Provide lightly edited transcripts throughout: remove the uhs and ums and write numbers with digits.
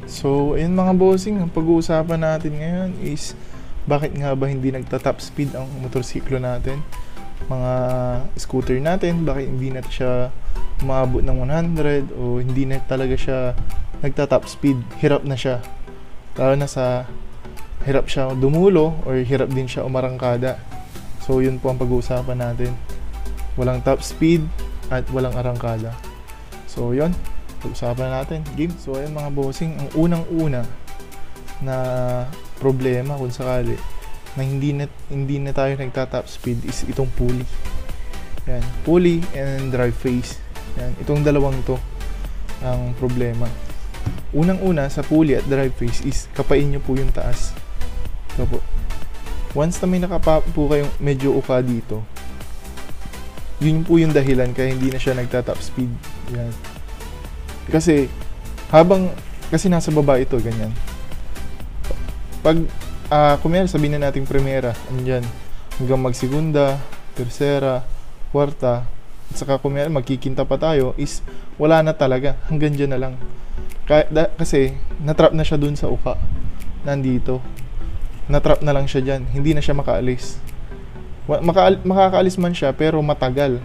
So, ayun mga bossing, ang pag-uusapan natin ngayon is bakit nga ba hindi nagta-top speed ang motorsiklo natin? Mga scooter natin, bakit hindi na siya umabot ng 100 o hindi na talaga siya nagta-top speed? Hirap na siya. Lalo na sa hirap siya dumulo or hirap din siya umarangkada. So, yun po ang pag-uusapan natin. Walang top speed at walang arangkada. So, yun. Pag-usapan natin. Game. So, ayun mga bossing, ang unang-una na problema kung sakali na hindi na tayo nagta-top speed is itong pulley. Yan. Pulley and drive face. Yan. Itong dalawang to ang problema. Unang-una sa pulley at drive face is kapain nyo po yung taas. Ito po. Once na may nakapa po kayong medyo uka dito, yun po yung dahilan kaya hindi na siya nagta-top speed. Yan. Kasi nasa baba ito, ganyan. Pag kumaya sabihin na nating primera, andyan, hanggang magsegunda, tersera, kwarta, at saka kumaya magkikinta pa tayo, is wala na talaga, hanggang dyan na lang. Kasi natrap na siya dun sa uka, nandito. Natrap na lang siya dyan, hindi na siya makaalis. Makakaalis man siya, pero matagal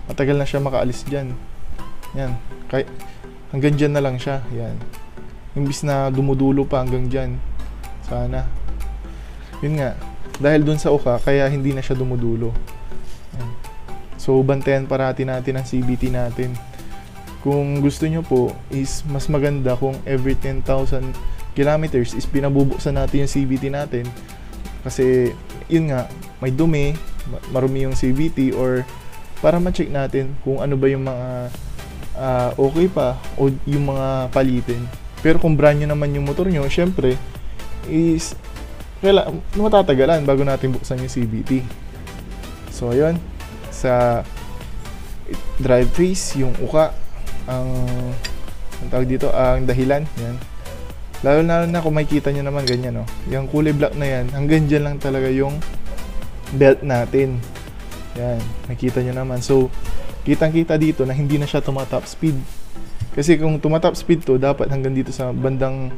na siya makaalis dyan. Yan, hanggang dyan na lang siya. Yan. Imbis na dumudulo pa hanggang dyan. Sana. Yun nga. Dahil dun sa uka, kaya hindi na siya dumudulo. Yan. So, bantayan parati natin ang CVT natin. Kung gusto nyo po, is mas maganda kung every 10,000 kilometers is pinabubuksan natin yung CVT natin. Kasi, yun nga, may dumi, marumi yung CVT, or para ma-check natin kung ano ba yung mga okay pa o yung mga palitin. Pero kung brand new naman yung motor nyo, syempre is matatagalan bago natin buksan yung CVT. So ayun, sa drive face, yung uka ang tawag dito, ang dahilan. Yan. Lalo na kung makikita nyo naman ganyan, no? Yung kulay black na yan, hanggang dyan lang talaga yung belt natin. Yan, nakita nyo naman. So kitang-kita dito na hindi na siya tumatop speed. Kasi kung tumatop speed to, dapat hanggang dito sa bandang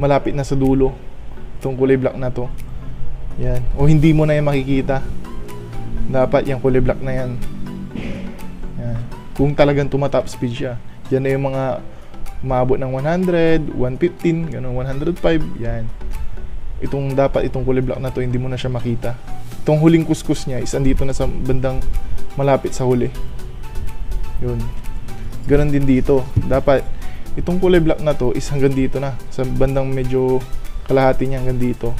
malapit na sa dulo. Itong kulay black na to. Yan. O hindi mo na yan makikita. Dapat yung kulay black na yan. Yan. Kung talagang tumatop speed siya. Yan na yung mga umabot ng 100, 115, ganun, 105. Yan. Dapat itong kulay black na to, hindi mo na siya makita. Itong huling kuskus niya is andito na sa bandang malapit sa huli. Yun. Ganon din dito. Dapat itong kulay black na to is hanggang dito na. Sa bandang medyo kalahati niya hanggang dito.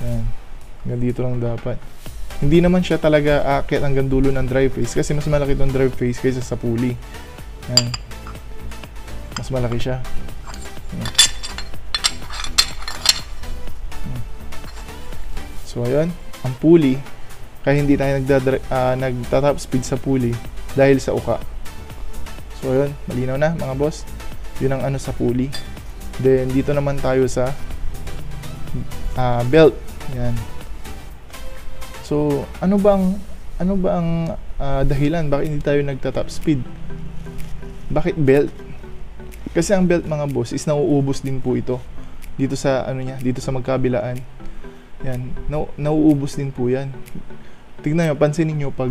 Yan. Hanggang dito lang dapat. Hindi naman siya talaga aakyat hanggang dulo ng drive face. Kasi mas malaki itong drive face kaysa sa pulley. Yan. Mas malaki siya. Yan. So ayun. Ang pulley, kaya hindi tayo nagta-top speed sa pulley dahil sa uka. So yun, malinaw na mga boss. Yun ang ano sa pulley. Then dito naman tayo sa belt. Yan. So ano ba ang dahilan bakit hindi tayo nagta-top speed? Bakit belt? Kasi ang belt mga boss is nauubos din po ito. Dito sa dito sa magkabilaan. Yan, nauubos din po yan. Tingnan nyo, pansinin nyo pag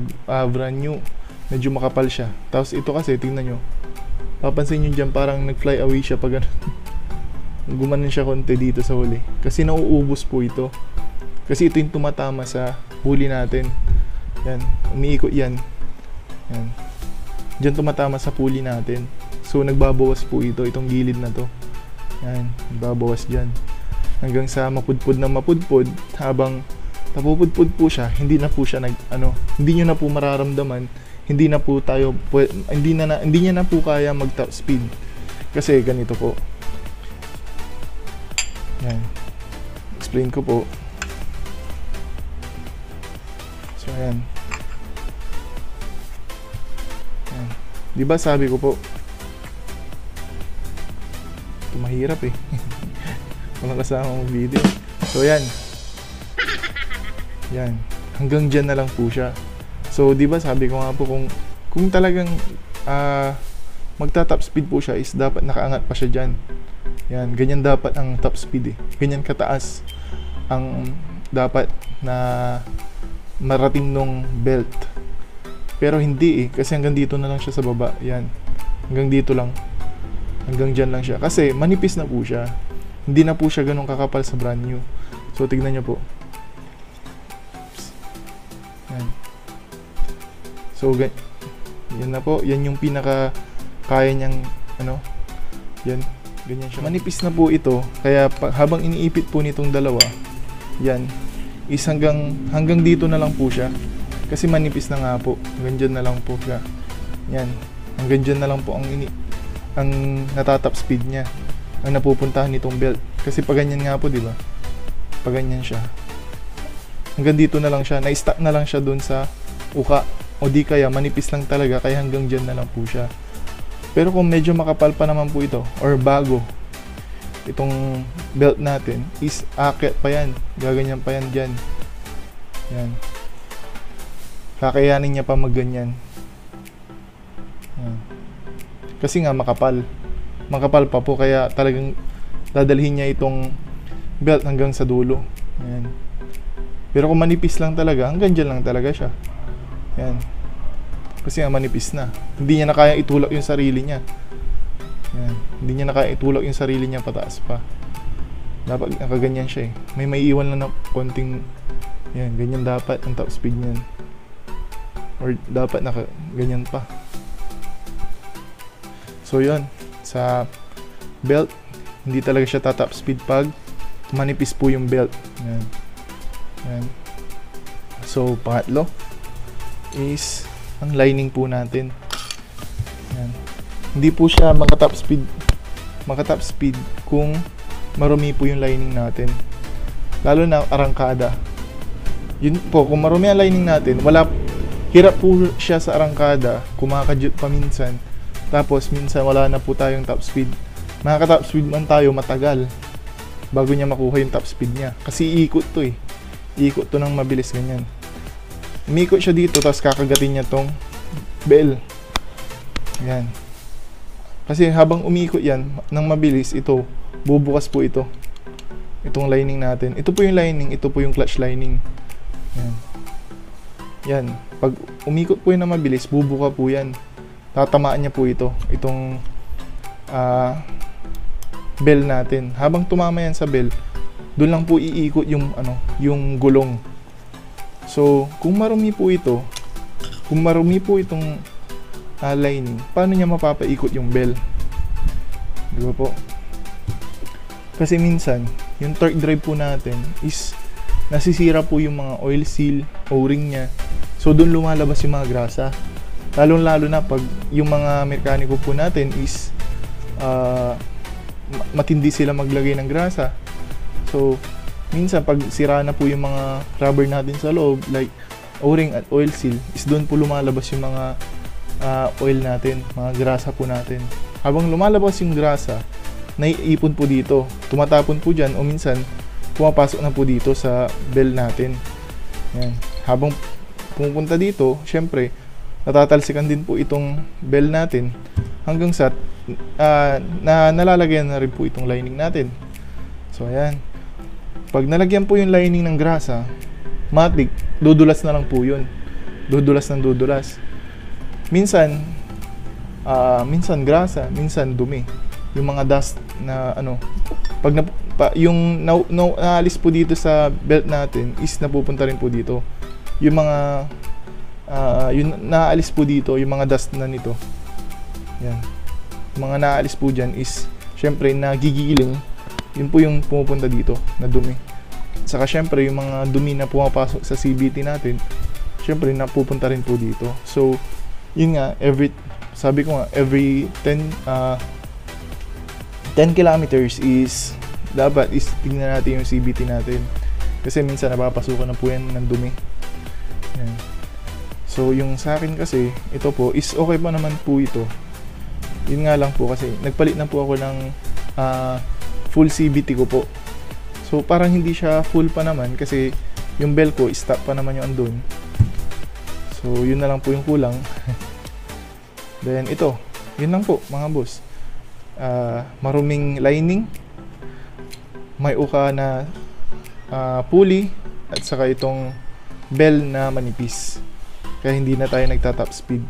brand new, medyo makapal siya. Tapos ito kasi, tingnan nyo, papansin nyo dyan parang nag-fly away siya pag gumanon siya konti dito sa huli. Kasi nauubos po ito. Kasi ito yung tumatama sa huli natin. Yan, umiikot yan. Yan. Dyan tumatama sa huli natin. So nagbabawas po ito, itong gilid na to. Yan, nagbabawas dyan. Hanggang sa mapudpud na mapudpud, habang napupudpud po siya, hindi na po siya hindi niyo na po mararamdaman, hindi niya na po kaya mag-top speed. Kasi ganito po. Yan. Explain ko po. So ayan. Yan. 'Di ba sabi ko po? Ito mahirap eh. Walang kasamang video. So yan. Yan. Hanggang dyan na lang po siya. So, di ba sabi ko nga po kung talagang magta-top speed po siya is dapat nakaangat pa siya dyan. Yan, ganyan dapat ang top speed eh. Ganyan kataas ang dapat na marating nung belt. Pero hindi eh, kasi hanggang dito na lang siya sa baba. Yan, hanggang dito lang. Hanggang dyan lang siya. Kasi manipis na po siya. Hindi na po siya ganun kakapal sa brand new. So, tignan nyo po. Yan. So, yan na po. Yan yung pinaka kaya niyang, yan. Ganyan siya. Manipis na po ito. Kaya habang iniipit po nitong dalawa, yan, is hanggang dito na lang po siya. Kasi manipis na nga po. Hanggang dyan na lang po siya. Yan. Hanggang dyan na lang po ang natatop speed niya. Ang napupuntahan nitong belt. Kasi pag ganyan nga po, di ba? Pag ganyan siya. Hanggang dito na lang siya. Na-stuck na lang siya dun sa uka. O di kaya manipis lang talaga. Kaya hanggang dyan na lang po siya. Pero kung medyo makapal pa naman po ito, or bago, itong belt natin, is akit pa yan. Gaganyan pa yan dyan. Yan. Kakayanin niya pa magganyan. Yan. Kasi nga makapal. Makapal pa po, kaya talagang dadalhin niya itong belt hanggang sa dulo. Yan. Pero kung manipis lang talaga, hanggang dyan lang talaga siya. Yan. Kasi nga manipis na. Hindi niya na kaya itulak yung sarili niya. Yan. Hindi niya na kaya itulak yung sarili niya pataas pa. Dapat nakaganyan siya eh. May maiiwan lang na konting, yan, ganyan dapat ang top speed niyan. Or dapat nakaganyan pa. So yun, sa belt, hindi talaga siya tatop speed pag manipis po yung belt. Yan. Yan. So pangatlo is ang lining po natin. Yan. Hindi po siya makatop speed kung marumi po yung lining natin. Lalo na arangkada. Yun po, kung marumi ang lining natin, hirap po siya sa arangkada, kumakadyot pa minsan. Tapos minsan wala na po tayong top speed. Makaka-top speed man tayo matagal bago niya makuha yung top speed niya. Kasi iikot to eh. Iikot to ng mabilis ganyan. Umikot siya dito, tapos kakagatin niya tong bell. Yan. Kasi habang umikot yan ng mabilis, ito, bubukas po ito. Itong lining natin. Ito po yung lining, ito po yung clutch lining. Yan. Yan. Pag umikot po yan ng mabilis, bubuka po yan. Tatamaan niya po ito. Itong bell natin. Habang tumama yan sa bell, doon lang po iikot yung, yung gulong. So, kung marumi po itong lining, paano niya mapapaikot yung bell? Di ba po? Kasi minsan, yung torque drive po natin is nasisira po yung mga oil seal, o-ring niya. So, doon lumalabas yung mga grasa. Lalo na pag yung mga mekaniko po natin is matindi sila maglagay ng grasa. So, minsan pag sira na po yung mga rubber natin sa loob, like o-ring at oil seal, is doon po lumalabas yung mga oil natin, mga grasa po natin. Habang lumalabas yung grasa, naiipon po dito, tumatapon po dyan, o minsan pumapasok na po dito sa bell natin. Yan. Habang pumupunta dito, syempre natatalsikan din po itong bell natin hanggang sa nalalagyan na rin po itong lining natin. So ayan, pag nalagyan po yung lining ng grasa, matik, dudulas na lang po yun. Dudulas ng dudulas. Minsan grasa, minsan dumi. Yung mga dust na pag naalis po dito sa belt natin, is napupunta rin po dito. Yung mga yung naalis po dito, yung mga dust na nito. Yan. Yung mga naalis po dyan is, syempre, nagigiling. Yun po yung pumupunta dito na dumi. Saka syempre yung mga dumi na pumapasok sa CVT natin, syempre napupunta rin po dito. So yun nga, sabi ko nga, every 10 kilometers is dapat tingnan natin yung CVT natin. Kasi minsan napapasukan na po yan ng dumi. Yan. So yung sa akin kasi, ito po is okay pa naman po ito. Yun nga lang po kasi nagpalit na po ako ng full CVT ko po. So parang hindi siya full pa naman kasi yung bell ko stop pa naman yung andun. So yun na lang po yung kulang. Then ito, yun lang po mga boss. maruming lining, may uka na pulley, at saka itong bell na manipis. Kaya hindi na tayo nagta-top speed.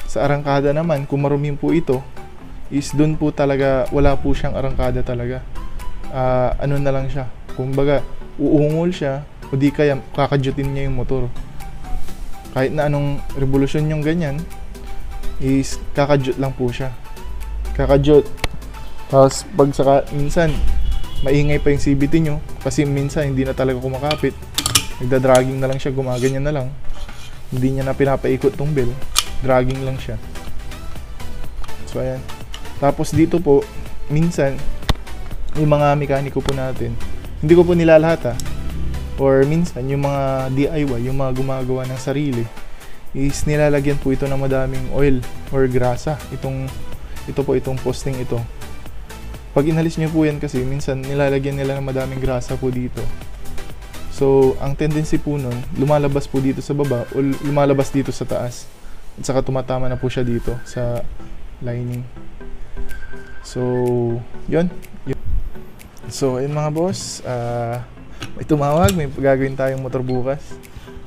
Sa arangkada naman, kung maruming po ito, is dun po talaga, wala po siyang arangkada talaga. Ano na lang siya, kumbaga, uungol siya, o di kaya kakadyutin niya yung motor. Kahit na anong revolusyon yung ganyan, is kakadyut lang po siya. Kakadyut. Tapos pag saka, minsan, maingay pa yung CVT nyo, kasi minsan hindi na talaga kumakapit. Nagda-dragging na lang siya, gumaganyan na lang. Hindi niya na pinapaikot tong bell. Dragging lang siya. So ayan. Tapos dito po, minsan, yung mga mekaniko po natin, hindi ko po nilalahat or minsan, yung mga DIY, yung mga gumagawa ng sarili, is nilalagyan po ito ng madaming oil or grasa. Itong posting ito. Pag inalis nyo po yan kasi, minsan nilalagyan nila ng madaming grasa po dito. So, ang tendency po nun, lumalabas po dito sa baba o lumalabas dito sa taas. At saka tumatama na po siya dito sa lining. So, yun. So, ayun mga boss. May tumawag, may gagawin tayong motor bukas.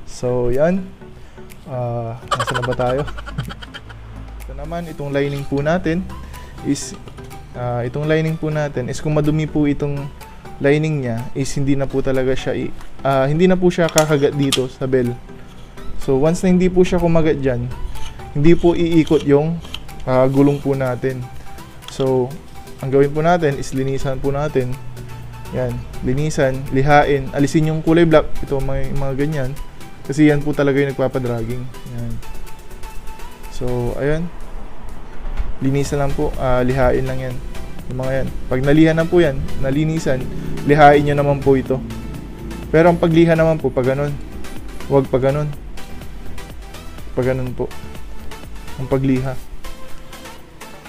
So, yan. Nasa na ba tayo? Ito naman, itong lining po natin is kung madumi po itong lining niya is hindi na po talaga siya hindi na po siya kakagat dito sa bell. So once na hindi po siya kumagat dyan, hindi po iikot yung gulong po natin. So ang gawin po natin is linisan po natin. Yan, linisan, lihain, alisin yung kulay black, ito mga ganyan. Kasi yan po talaga yung nagpapadragging. Yan. So ayan. Linisan lang po, lihain lang yan. Yung mga yan. Pag nalihan na po yan, nalinisan, lihain nyo naman po ito. Pero ang pagliha naman po, pag ganun. Huwag pag ganun. Pag ganun po. Ang pagliha.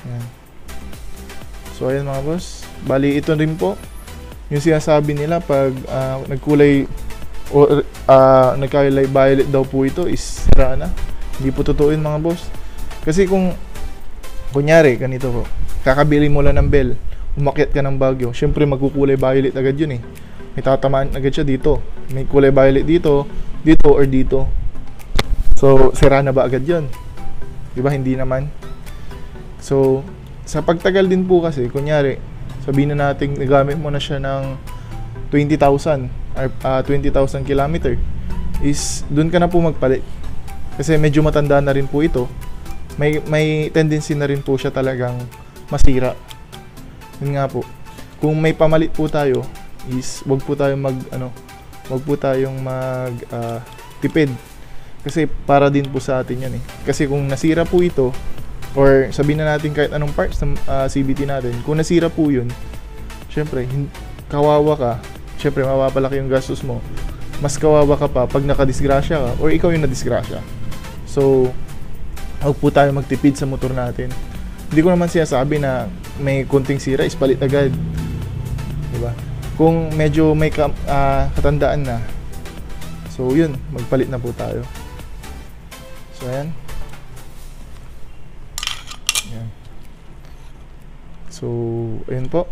Yan. So ayan mga boss. Bali ito rin po. Yung sinasabi nila pag nagkulay o nagkulay violet daw po ito is sira na. Hindi po totoo yun mga boss. Kasi kung kunyari, ganito po. Kakabili mo lang ng bell. Umakyat ka ng Baguio. Siyempre, magkukulay violet agad yun eh. May tatamaan agad siya dito. May kulay violet dito, dito, or dito. So, sira na ba agad yun? Diba? Hindi naman. So, sa pagtagal din po kasi, kunyari, sabihin na natin, nagamit mo na siya ng 20,000 or 20,000 kilometer, is dun ka na po magpalit. Kasi medyo matanda na rin po ito. May tendency na rin po siya talagang masira. Yun nga po. Kung may pamalit po tayo, is wag po tayong tipid. Kasi para din po sa atin yan eh. Kasi kung nasira po ito, or sabihin na natin kahit anong parts ng CVT natin, kung nasira po yun, syempre, kawawa ka. Syempre, mapapalaki yung gastos mo. Mas kawawa ka pa pag nakadisgrasya ka, or ikaw yung nadisgrasya. So, huwag po tayo magtipid sa motor natin. Hindi ko naman sinasabi na may konting sira, ispalit agad. Diba? Kung medyo may katandaan na, so yun, magpalit na po tayo. So ayan. Ayan. So, ayun po.